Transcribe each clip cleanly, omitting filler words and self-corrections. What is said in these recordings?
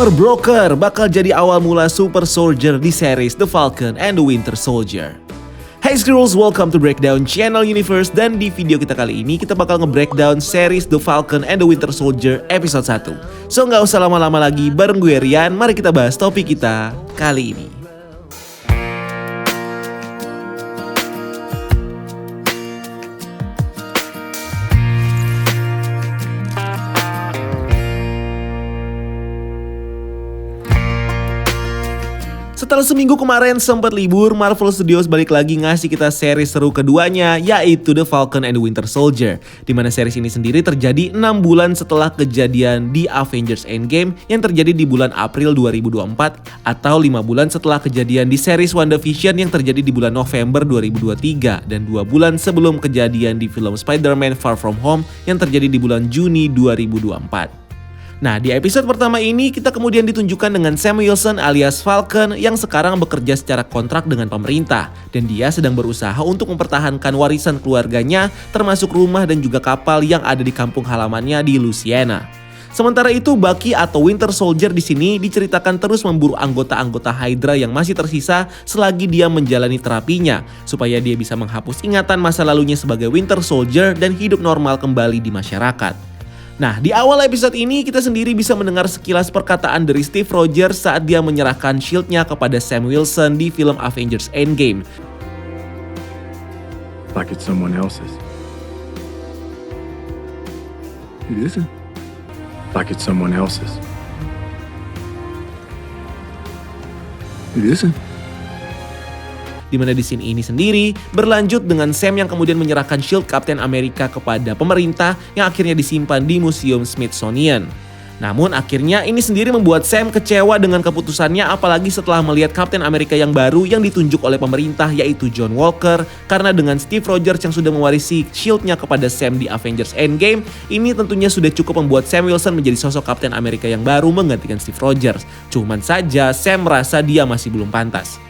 Power Broker bakal jadi awal mula Super Soldier di series The Falcon and the Winter Soldier. Hey Skrulls, welcome to Breakdown Channel Universe, dan di video kita kali ini kita bakal nge-breakdown series The Falcon and the Winter Soldier episode 1. So nggak usah lama-lama lagi, bareng gue Rian, mari kita bahas topik kita kali ini. Setelah seminggu kemarin sempat libur, Marvel Studios balik lagi ngasih kita series seru keduanya, yaitu The Falcon and the Winter Soldier. Dimana series ini sendiri terjadi 6 bulan setelah kejadian di Avengers Endgame yang terjadi di bulan April 2024, atau 5 bulan setelah kejadian di series WandaVision yang terjadi di bulan November 2023, dan 2 bulan sebelum kejadian di film Spider-Man Far From Home yang terjadi di bulan Juni 2024. Nah, di episode pertama ini kita kemudian ditunjukkan dengan Sam Wilson alias Falcon yang sekarang bekerja secara kontrak dengan pemerintah, dan dia sedang berusaha untuk mempertahankan warisan keluarganya, termasuk rumah dan juga kapal yang ada di kampung halamannya di Louisiana. Sementara itu, Bucky atau Winter Soldier di sini diceritakan terus memburu anggota-anggota Hydra yang masih tersisa selagi dia menjalani terapinya, supaya dia bisa menghapus ingatan masa lalunya sebagai Winter Soldier dan hidup normal kembali di masyarakat. Nah, di awal episode ini kita sendiri bisa mendengar sekilas perkataan dari Steve Rogers saat dia menyerahkan shield-nya kepada Sam Wilson di film Avengers Endgame. Like it's someone else's. It isn't. Like it's someone else's. It isn't. Dimana di scene ini sendiri berlanjut dengan Sam yang kemudian menyerahkan shield Captain America kepada pemerintah yang akhirnya disimpan di Museum Smithsonian. Namun akhirnya ini sendiri membuat Sam kecewa dengan keputusannya, apalagi setelah melihat Captain America yang baru yang ditunjuk oleh pemerintah, yaitu John Walker. Karena dengan Steve Rogers yang sudah mewarisi shield-nya kepada Sam di Avengers Endgame, ini tentunya sudah cukup membuat Sam Wilson menjadi sosok Captain America yang baru menggantikan Steve Rogers. Cuman saja Sam merasa dia masih belum pantas.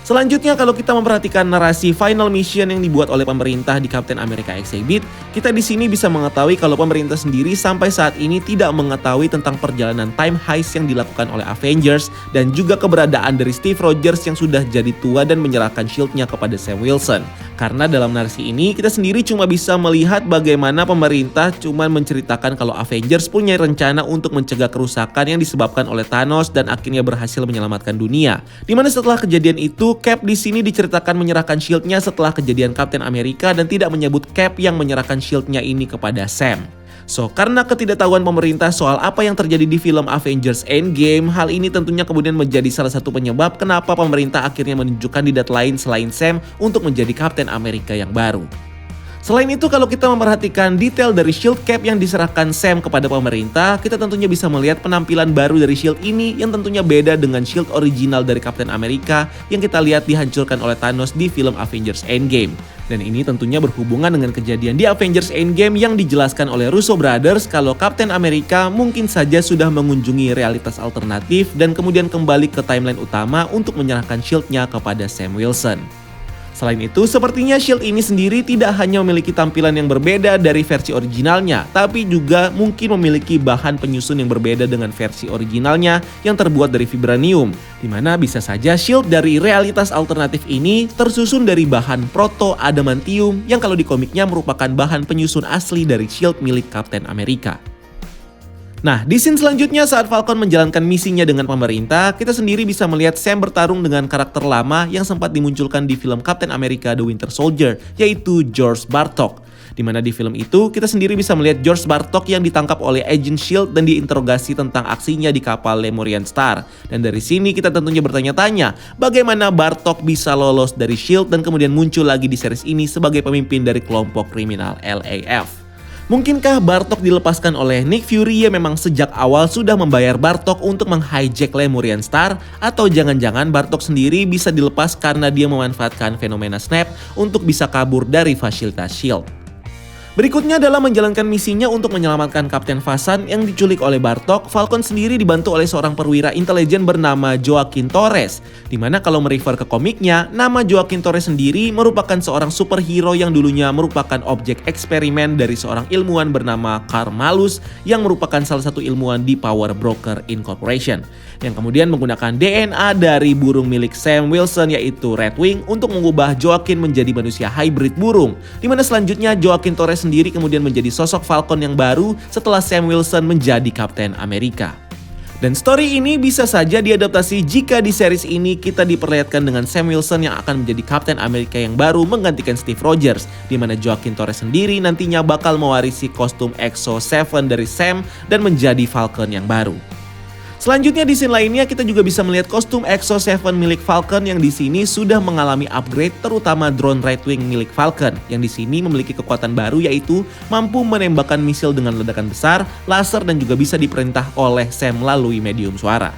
Selanjutnya, kalau kita memperhatikan narasi final mission yang dibuat oleh pemerintah di Captain America Exhibit, kita di sini bisa mengetahui kalau pemerintah sendiri sampai saat ini tidak mengetahui tentang perjalanan time heist yang dilakukan oleh Avengers dan juga keberadaan dari Steve Rogers yang sudah jadi tua dan menyerahkan shield-nya kepada Sam Wilson. Karena dalam narasi ini kita sendiri cuma bisa melihat bagaimana pemerintah cuma menceritakan kalau Avengers punya rencana untuk mencegah kerusakan yang disebabkan oleh Thanos dan akhirnya berhasil menyelamatkan dunia. Dimana setelah kejadian itu, Cap di sini diceritakan menyerahkan shield-nya setelah kejadian Captain America dan tidak menyebut Cap yang menyerahkan shield-nya ini kepada Sam. So, karena ketidaktahuan pemerintah soal apa yang terjadi di film Avengers Endgame, hal ini tentunya kemudian menjadi salah satu penyebab kenapa pemerintah akhirnya menunjuk kandidat lain selain Sam untuk menjadi Captain America yang baru. Selain itu, kalau kita memperhatikan detail dari shield Cap yang diserahkan Sam kepada pemerintah, kita tentunya bisa melihat penampilan baru dari shield ini yang tentunya beda dengan shield original dari Captain America yang kita lihat dihancurkan oleh Thanos di film Avengers Endgame. Dan ini tentunya berhubungan dengan kejadian di Avengers Endgame yang dijelaskan oleh Russo Brothers kalau Captain America mungkin saja sudah mengunjungi realitas alternatif dan kemudian kembali ke timeline utama untuk menyerahkan shield-nya kepada Sam Wilson. Selain itu, sepertinya shield ini sendiri tidak hanya memiliki tampilan yang berbeda dari versi originalnya, tapi juga mungkin memiliki bahan penyusun yang berbeda dengan versi originalnya yang terbuat dari vibranium, dimana bisa saja shield dari realitas alternatif ini tersusun dari bahan proto-adamantium yang kalau di komiknya merupakan bahan penyusun asli dari shield milik Captain America. Nah, di scene selanjutnya saat Falcon menjalankan misinya dengan pemerintah, kita sendiri bisa melihat Sam bertarung dengan karakter lama yang sempat dimunculkan di film Captain America The Winter Soldier, yaitu George Bartok. Dimana di film itu kita sendiri bisa melihat George Bartok yang ditangkap oleh Agent S.H.I.E.L.D. dan diinterogasi tentang aksinya di kapal Lemurian Star. Dan dari sini kita tentunya bertanya-tanya bagaimana Bartok bisa lolos dari S.H.I.E.L.D. dan kemudian muncul lagi di series ini sebagai pemimpin dari kelompok kriminal LAF. Mungkinkah Bartok dilepaskan oleh Nick Fury yang memang sejak awal sudah membayar Bartok untuk menghijack Lemurian Star? Atau jangan-jangan Bartok sendiri bisa dilepas karena dia memanfaatkan fenomena Snap untuk bisa kabur dari fasilitas S.H.I.E.L.D.? Berikutnya dalam menjalankan misinya untuk menyelamatkan Kapten Vasan yang diculik oleh Bartok, Falcon sendiri dibantu oleh seorang perwira intelijen bernama Joaquin Torres. Dimana kalau merefer ke komiknya, nama Joaquin Torres sendiri merupakan seorang superhero yang dulunya merupakan objek eksperimen dari seorang ilmuwan bernama Karl Malus yang merupakan salah satu ilmuwan di Power Broker Incorporation. Yang kemudian menggunakan DNA dari burung milik Sam Wilson yaitu Redwing untuk mengubah Joaquin menjadi manusia hybrid burung. Dimana selanjutnya Joaquin Torres sendiri kemudian menjadi sosok Falcon yang baru setelah Sam Wilson menjadi Kapten Amerika. Dan story ini bisa saja diadaptasi jika di series ini kita diperlihatkan dengan Sam Wilson yang akan menjadi Kapten Amerika yang baru menggantikan Steve Rogers, di mana Joaquin Torres sendiri nantinya bakal mewarisi kostum Exo 7 dari Sam dan menjadi Falcon yang baru. Selanjutnya di scene lainnya kita juga bisa melihat kostum Exo 7 milik Falcon yang di sini sudah mengalami upgrade, terutama drone Redwing milik Falcon yang di sini memiliki kekuatan baru yaitu mampu menembakkan misil dengan ledakan besar, laser dan juga bisa diperintah oleh Sam melalui medium suara.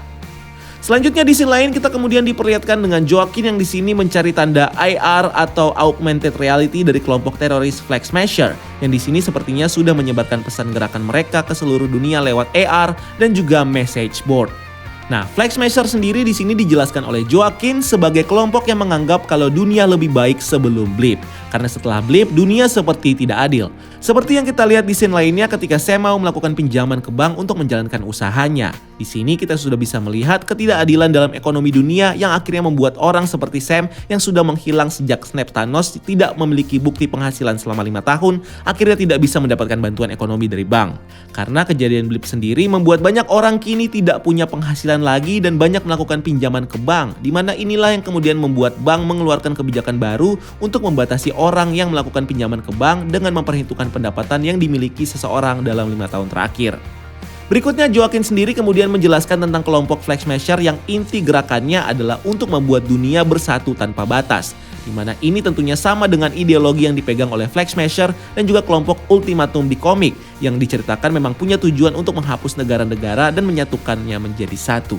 Selanjutnya di scene lain kita kemudian diperlihatkan dengan Joaquin yang di sini mencari tanda IR atau Augmented Reality dari kelompok teroris Flag Smasher yang di sini sepertinya sudah menyebarkan pesan gerakan mereka ke seluruh dunia lewat AR dan juga message board. Nah, Flag Smasher sendiri di sini dijelaskan oleh Joaquin sebagai kelompok yang menganggap kalau dunia lebih baik sebelum Blip. Karena setelah Blip, dunia seperti tidak adil. Seperti yang kita lihat di scene lainnya ketika Sam mau melakukan pinjaman ke bank untuk menjalankan usahanya. Di sini kita sudah bisa melihat ketidakadilan dalam ekonomi dunia yang akhirnya membuat orang seperti Sam yang sudah menghilang sejak snap Thanos tidak memiliki bukti penghasilan selama 5 tahun, akhirnya tidak bisa mendapatkan bantuan ekonomi dari bank. Karena kejadian Blip sendiri membuat banyak orang kini tidak punya penghasilan lagi dan banyak melakukan pinjaman ke bank, di mana inilah yang kemudian membuat bank mengeluarkan kebijakan baru untuk membatasi orang yang melakukan pinjaman ke bank dengan memperhitungkan pendapatan yang dimiliki seseorang dalam 5 tahun terakhir. Berikutnya Joaquin sendiri kemudian menjelaskan tentang kelompok Flag Smasher yang inti gerakannya adalah untuk membuat dunia bersatu tanpa batas. Dimana ini tentunya sama dengan ideologi yang dipegang oleh Flag Smasher dan juga kelompok Ultimatum di komik yang diceritakan memang punya tujuan untuk menghapus negara-negara dan menyatukannya menjadi satu.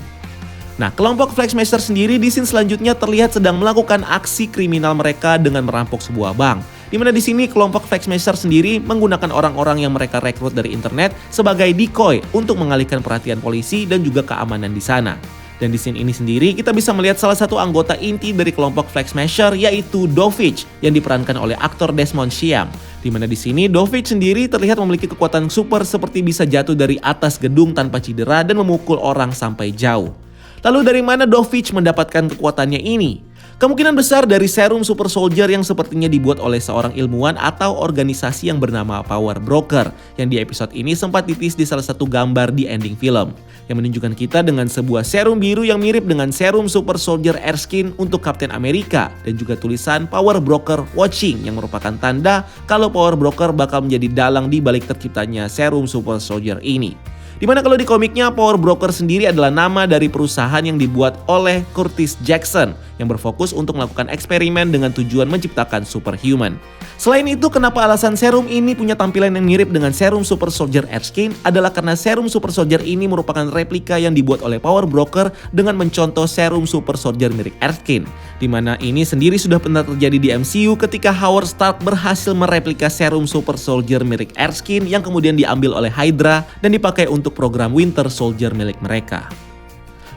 Nah, kelompok Flag Smasher sendiri di scene selanjutnya terlihat sedang melakukan aksi kriminal mereka dengan merampok sebuah bank. Di mana di sini kelompok Flag Smasher sendiri menggunakan orang-orang yang mereka rekrut dari internet sebagai decoy untuk mengalihkan perhatian polisi dan juga keamanan di sana. Dan di scene ini sendiri kita bisa melihat salah satu anggota inti dari kelompok Flag Smasher yaitu Dovich yang diperankan oleh aktor Desmond Chiam. Di mana di sini Dovich sendiri terlihat memiliki kekuatan super seperti bisa jatuh dari atas gedung tanpa cedera dan memukul orang sampai jauh. Lalu dari mana Dovich mendapatkan kekuatannya ini? Kemungkinan besar dari serum super soldier yang sepertinya dibuat oleh seorang ilmuwan atau organisasi yang bernama Power Broker yang di episode ini sempat ditis di salah satu gambar di ending film yang menunjukkan kita dengan sebuah serum biru yang mirip dengan serum super soldier Erskine untuk Kapten Amerika dan juga tulisan Power Broker Watching yang merupakan tanda kalau Power Broker bakal menjadi dalang di balik terciptanya serum super soldier ini. Dimana kalau di komiknya Power Broker sendiri adalah nama dari perusahaan yang dibuat oleh Curtis Jackson yang berfokus untuk melakukan eksperimen dengan tujuan menciptakan superhuman. Selain itu, kenapa alasan serum ini punya tampilan yang mirip dengan serum Super Soldier Erskine adalah karena serum Super Soldier ini merupakan replika yang dibuat oleh Power Broker dengan mencontoh serum Super Soldier mirip Erskine. Dimana ini sendiri sudah pernah terjadi di MCU ketika Howard Stark berhasil mereplika serum Super Soldier mirip Erskine yang kemudian diambil oleh Hydra dan dipakai untuk program Winter Soldier milik mereka.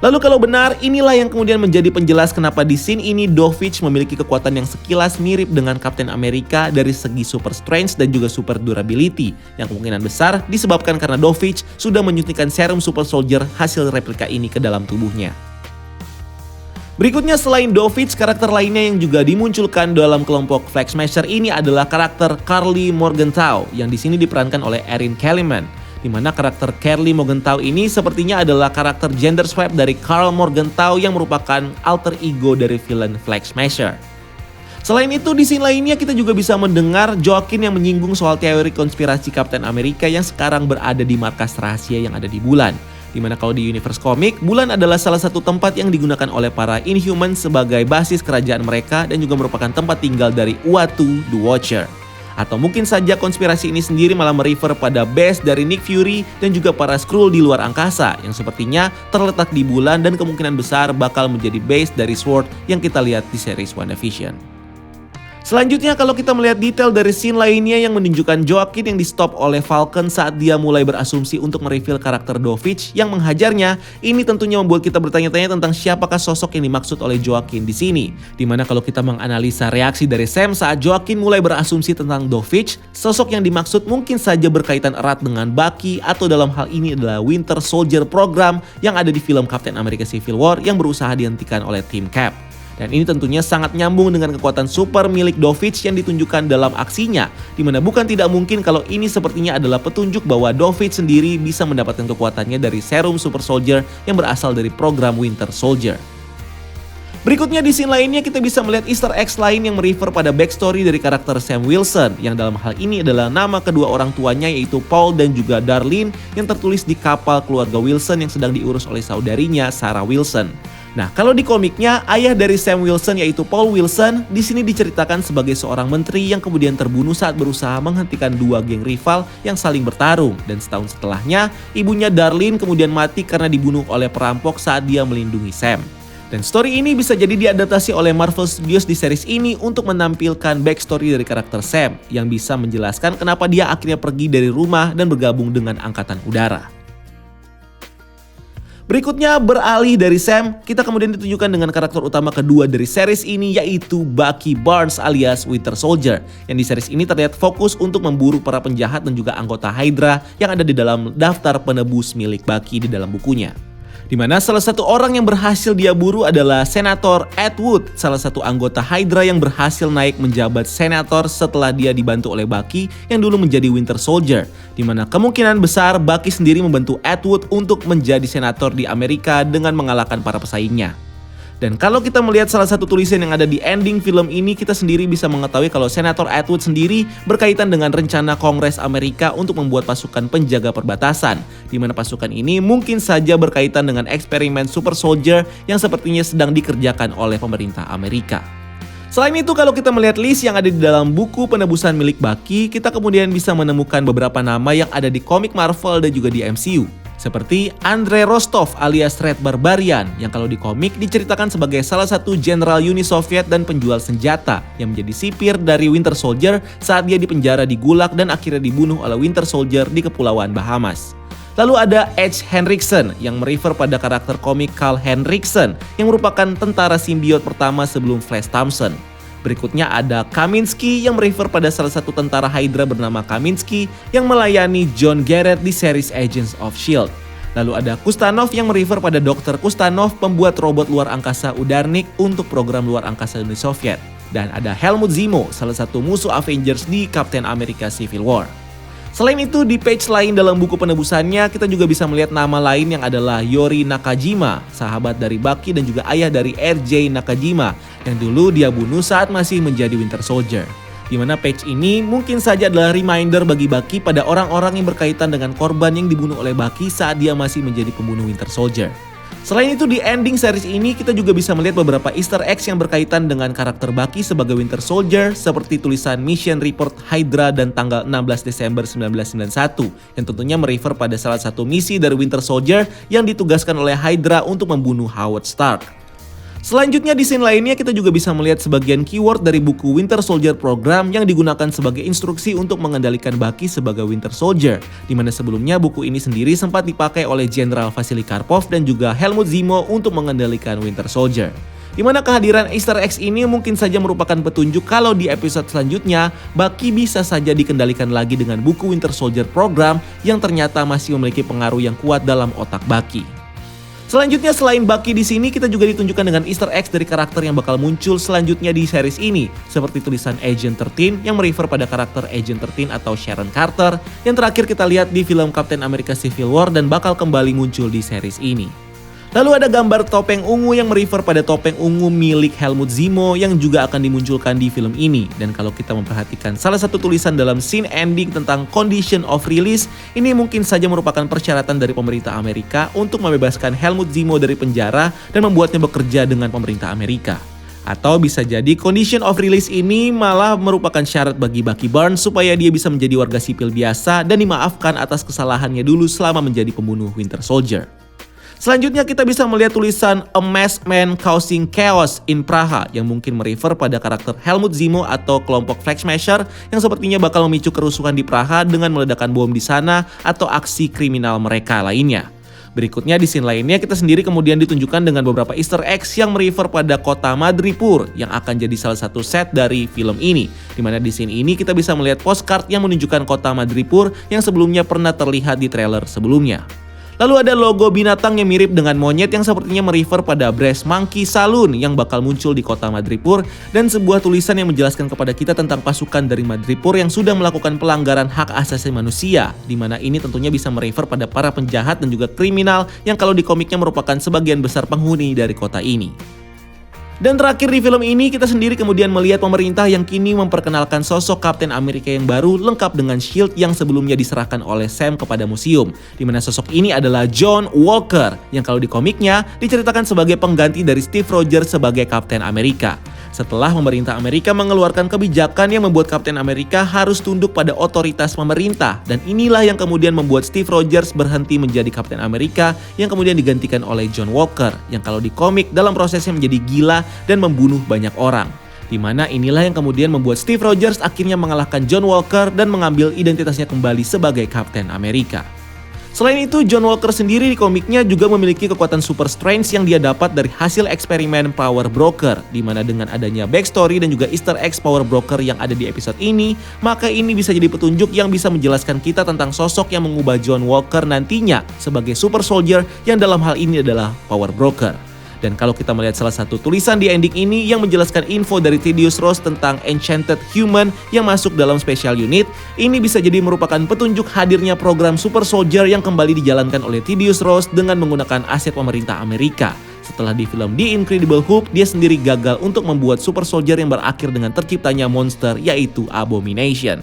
Lalu kalau benar, inilah yang kemudian menjadi penjelas kenapa di scene ini Dovich memiliki kekuatan yang sekilas mirip dengan Kapten Amerika dari segi super strength dan juga super durability, yang kemungkinan besar disebabkan karena Dovich sudah menyuntikkan serum super soldier hasil replika ini ke dalam tubuhnya. Berikutnya selain Dovich, karakter lainnya yang juga dimunculkan dalam kelompok Flag Smasher ini adalah karakter Karli Morgenthau yang di sini diperankan oleh Erin Kellyman. Di mana karakter Karli Morgenthau ini sepertinya adalah karakter gender swap dari Karl Morgenthau yang merupakan alter ego dari villain Flag Smasher. Selain itu di scene lainnya kita juga bisa mendengar Joaquin yang menyinggung soal teori konspirasi Kapten Amerika yang sekarang berada di markas rahasia yang ada di bulan. Dimana kalau di universe komik, bulan adalah salah satu tempat yang digunakan oleh para Inhumans sebagai basis kerajaan mereka dan juga merupakan tempat tinggal dari Uatu the Watcher. Atau mungkin saja konspirasi ini sendiri malah merefer pada base dari Nick Fury dan juga para Skrull di luar angkasa yang sepertinya terletak di bulan dan kemungkinan besar bakal menjadi base dari Sword yang kita lihat di series WandaVision. Selanjutnya kalau kita melihat detail dari scene lainnya yang menunjukkan Joaquin yang di stop oleh Falcon saat dia mulai berasumsi untuk mereveal karakter Dovich yang menghajarnya, ini tentunya membuat kita bertanya-tanya tentang siapakah sosok yang dimaksud oleh Joaquin di sini. Dimana kalau kita menganalisa reaksi dari Sam saat Joaquin mulai berasumsi tentang Dovich, sosok yang dimaksud mungkin saja berkaitan erat dengan Bucky atau dalam hal ini adalah Winter Soldier program yang ada di film Captain America Civil War yang berusaha dihentikan oleh tim Cap. Dan ini tentunya sangat nyambung dengan kekuatan super milik Dovich yang ditunjukkan dalam aksinya, dimana bukan tidak mungkin kalau ini sepertinya adalah petunjuk bahwa Dovich sendiri bisa mendapatkan kekuatannya dari serum super soldier yang berasal dari program Winter Soldier. Berikutnya di scene lainnya kita bisa melihat Easter eggs lain yang merefer pada backstory dari karakter Sam Wilson yang dalam hal ini adalah nama kedua orang tuanya yaitu Paul dan juga Darlene yang tertulis di kapal keluarga Wilson yang sedang diurus oleh saudarinya Sarah Wilson. Nah, kalau di komiknya, ayah dari Sam Wilson yaitu Paul Wilson di sini diceritakan sebagai seorang menteri yang kemudian terbunuh saat berusaha menghentikan dua geng rival yang saling bertarung. Dan setahun setelahnya, ibunya Darlene kemudian mati karena dibunuh oleh perampok saat dia melindungi Sam. Dan story ini bisa jadi diadaptasi oleh Marvel Studios di series ini untuk menampilkan backstory dari karakter Sam yang bisa menjelaskan kenapa dia akhirnya pergi dari rumah dan bergabung dengan Angkatan Udara. Berikutnya beralih dari Sam, kita kemudian ditunjukkan dengan karakter utama kedua dari series ini yaitu Bucky Barnes alias Winter Soldier. Yang di series ini terlihat fokus untuk memburu para penjahat dan juga anggota Hydra yang ada di dalam daftar penebus milik Bucky di dalam bukunya. Di mana salah satu orang yang berhasil dia buru adalah Senator Ed Wood, salah satu anggota Hydra yang berhasil naik menjabat senator setelah dia dibantu oleh Bucky yang dulu menjadi Winter Soldier. Di mana kemungkinan besar Bucky sendiri membantu Ed Wood untuk menjadi senator di Amerika dengan mengalahkan para pesaingnya. Dan kalau kita melihat salah satu tulisan yang ada di ending film ini, kita sendiri bisa mengetahui kalau Senator Ed Wood sendiri berkaitan dengan rencana Kongres Amerika untuk membuat pasukan penjaga perbatasan, di mana pasukan ini mungkin saja berkaitan dengan eksperimen Super Soldier yang sepertinya sedang dikerjakan oleh pemerintah Amerika. Selain itu, kalau kita melihat list yang ada di dalam buku penebusan milik Bucky, kita kemudian bisa menemukan beberapa nama yang ada di komik Marvel dan juga di MCU. Seperti Andrei Rostov alias Red Barbarian yang kalau di komik diceritakan sebagai salah satu jenderal Uni Soviet dan penjual senjata yang menjadi sipir dari Winter Soldier saat dia dipenjara di Gulag dan akhirnya dibunuh oleh Winter Soldier di Kepulauan Bahamas. Lalu ada Edge Henriksen yang merefer pada karakter komik Carl Henriksen yang merupakan tentara simbiot pertama sebelum Flash Thompson. Berikutnya ada Kaminsky yang merefer pada salah satu tentara Hydra bernama Kaminsky yang melayani John Garrett di series Agents of S.H.I.E.L.D. Lalu ada Kustanov yang merefer pada Dr. Kustanov, pembuat robot luar angkasa Udarnik untuk program luar angkasa Uni Soviet. Dan ada Helmut Zemo, salah satu musuh Avengers di Captain America Civil War. Selain itu, di page lain dalam buku penebusannya, kita juga bisa melihat nama lain yang adalah Yori Nakajima, sahabat dari Bucky dan juga ayah dari RJ Nakajima, yang dulu dia bunuh saat masih menjadi Winter Soldier. Di mana page ini mungkin saja adalah reminder bagi Bucky pada orang-orang yang berkaitan dengan korban yang dibunuh oleh Bucky saat dia masih menjadi pembunuh Winter Soldier. Selain itu, di ending series ini kita juga bisa melihat beberapa Easter eggs yang berkaitan dengan karakter Bucky sebagai Winter Soldier seperti tulisan Mission Report Hydra dan tanggal 16 Desember 1991 yang tentunya merefer pada salah satu misi dari Winter Soldier yang ditugaskan oleh Hydra untuk membunuh Howard Stark. Selanjutnya di scene lainnya kita juga bisa melihat sebagian keyword dari buku Winter Soldier Program yang digunakan sebagai instruksi untuk mengendalikan Bucky sebagai Winter Soldier, di mana sebelumnya buku ini sendiri sempat dipakai oleh Jenderal Vasily Karpov dan juga Helmut Zemo untuk mengendalikan Winter Soldier. Di mana kehadiran Easter eggs ini mungkin saja merupakan petunjuk kalau di episode selanjutnya Bucky bisa saja dikendalikan lagi dengan buku Winter Soldier Program yang ternyata masih memiliki pengaruh yang kuat dalam otak Bucky. Selanjutnya selain Bucky di sini kita juga ditunjukkan dengan Easter eggs dari karakter yang bakal muncul selanjutnya di series ini, seperti tulisan Agent 13 yang merefer pada karakter Agent 13 atau Sharon Carter yang terakhir kita lihat di film Captain America Civil War dan bakal kembali muncul di series ini. Lalu ada gambar topeng ungu yang merefer pada topeng ungu milik Helmut Zemo yang juga akan dimunculkan di film ini. Dan kalau kita memperhatikan salah satu tulisan dalam scene ending tentang condition of release, ini mungkin saja merupakan persyaratan dari pemerintah Amerika untuk membebaskan Helmut Zemo dari penjara dan membuatnya bekerja dengan pemerintah Amerika. Atau bisa jadi condition of release ini malah merupakan syarat bagi Bucky Barnes supaya dia bisa menjadi warga sipil biasa dan dimaafkan atas kesalahannya dulu selama menjadi pembunuh Winter Soldier. Selanjutnya kita bisa melihat tulisan A Masked Man Causing Chaos in Praha yang mungkin merefer pada karakter Helmut Zemo atau kelompok Flag Smasher yang sepertinya bakal memicu kerusuhan di Praha dengan meledakkan bom di sana atau aksi kriminal mereka lainnya. Berikutnya di scene lainnya kita sendiri kemudian ditunjukkan dengan beberapa easter eggs yang merefer pada kota Madripoor yang akan jadi salah satu set dari film ini. Dimana di scene ini kita bisa melihat postcard yang menunjukkan kota Madripoor yang sebelumnya pernah terlihat di trailer sebelumnya. Lalu ada logo binatang yang mirip dengan monyet yang sepertinya merefer pada Brass Monkey Saloon yang bakal muncul di kota Madripoor dan sebuah tulisan yang menjelaskan kepada kita tentang pasukan dari Madripoor yang sudah melakukan pelanggaran hak asasi manusia, di mana ini tentunya bisa merefer pada para penjahat dan juga kriminal yang kalau di komiknya merupakan sebagian besar penghuni dari kota ini. Dan terakhir di film ini kita sendiri kemudian melihat pemerintah yang kini memperkenalkan sosok Kapten Amerika yang baru lengkap dengan shield yang sebelumnya diserahkan oleh Sam kepada museum. Dimana sosok ini adalah John Walker yang kalau di komiknya diceritakan sebagai pengganti dari Steve Rogers sebagai Kapten Amerika. Setelah pemerintah Amerika mengeluarkan kebijakan yang membuat Kapten Amerika harus tunduk pada otoritas pemerintah. Dan inilah yang kemudian membuat Steve Rogers berhenti menjadi Kapten Amerika yang kemudian digantikan oleh John Walker. Yang kalau di komik dalam prosesnya menjadi gila dan membunuh banyak orang. Dimana inilah yang kemudian membuat Steve Rogers akhirnya mengalahkan John Walker dan mengambil identitasnya kembali sebagai Kapten Amerika. Selain itu, John Walker sendiri di komiknya juga memiliki kekuatan super strength yang dia dapat dari hasil eksperimen Power Broker, di mana dengan adanya backstory dan juga easter eggs Power Broker yang ada di episode ini, maka ini bisa jadi petunjuk yang bisa menjelaskan kita tentang sosok yang mengubah John Walker nantinya sebagai super soldier yang dalam hal ini adalah Power Broker. Dan kalau kita melihat salah satu tulisan di ending ini yang menjelaskan info dari Thaddeus Ross tentang Enchanted Human yang masuk dalam special unit, ini bisa jadi merupakan petunjuk hadirnya program Super Soldier yang kembali dijalankan oleh Thaddeus Ross dengan menggunakan aset pemerintah Amerika. Setelah di film The Incredible Hulk, dia sendiri gagal untuk membuat Super Soldier yang berakhir dengan terciptanya monster yaitu Abomination.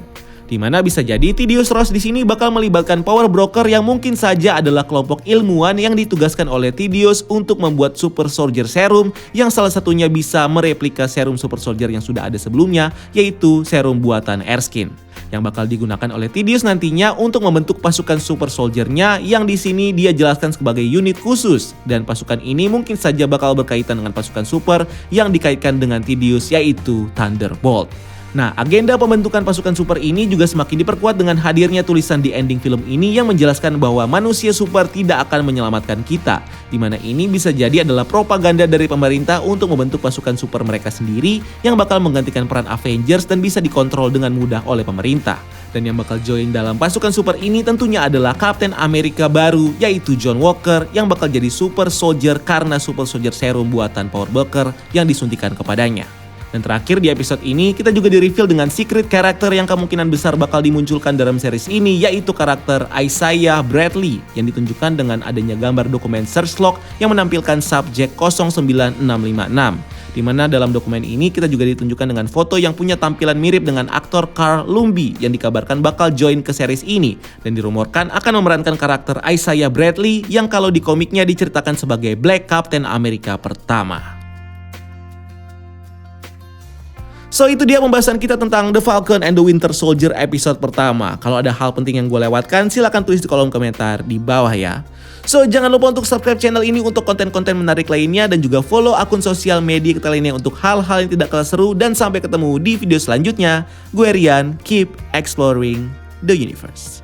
Dimana bisa jadi Thaddeus Ross di sini bakal melibatkan Power Broker yang mungkin saja adalah kelompok ilmuwan yang ditugaskan oleh Thaddeus untuk membuat Super Soldier Serum yang salah satunya bisa mereplika serum Super Soldier yang sudah ada sebelumnya, yaitu serum buatan Erskine yang bakal digunakan oleh Thaddeus nantinya untuk membentuk pasukan Super Soldier-nya yang di sini dia jelaskan sebagai unit khusus, dan pasukan ini mungkin saja bakal berkaitan dengan pasukan super yang dikaitkan dengan Thaddeus yaitu Thunderbolt. Nah, agenda pembentukan pasukan super ini juga semakin diperkuat dengan hadirnya tulisan di ending film ini yang menjelaskan bahwa manusia super tidak akan menyelamatkan kita, di mana ini bisa jadi adalah propaganda dari pemerintah untuk membentuk pasukan super mereka sendiri yang bakal menggantikan peran Avengers dan bisa dikontrol dengan mudah oleh pemerintah. Dan yang bakal join dalam pasukan super ini tentunya adalah Kapten Amerika baru yaitu John Walker yang bakal jadi super soldier karena Super Soldier Serum buatan Power Broker yang disuntikan kepadanya. Dan terakhir di episode ini kita juga di-reveal dengan secret karakter yang kemungkinan besar bakal dimunculkan dalam series ini, yaitu karakter Isaiah Bradley yang ditunjukkan dengan adanya gambar dokumen search log yang menampilkan subjek 09656. Di mana dalam dokumen ini kita juga ditunjukkan dengan foto yang punya tampilan mirip dengan aktor Carl Lumbly yang dikabarkan bakal join ke series ini dan dirumorkan akan memerankan karakter Isaiah Bradley yang kalau di komiknya diceritakan sebagai Black Captain America pertama. So itu dia pembahasan kita tentang The Falcon and the Winter Soldier episode pertama. Kalau ada hal penting yang gue lewatkan, silahkan tulis di kolom komentar di bawah ya. So jangan lupa untuk subscribe channel ini untuk konten-konten menarik lainnya dan juga follow akun sosial media kita lainnya untuk hal-hal yang tidak kalah seru. Dan sampai ketemu di video selanjutnya. Gue Rian, keep exploring the universe.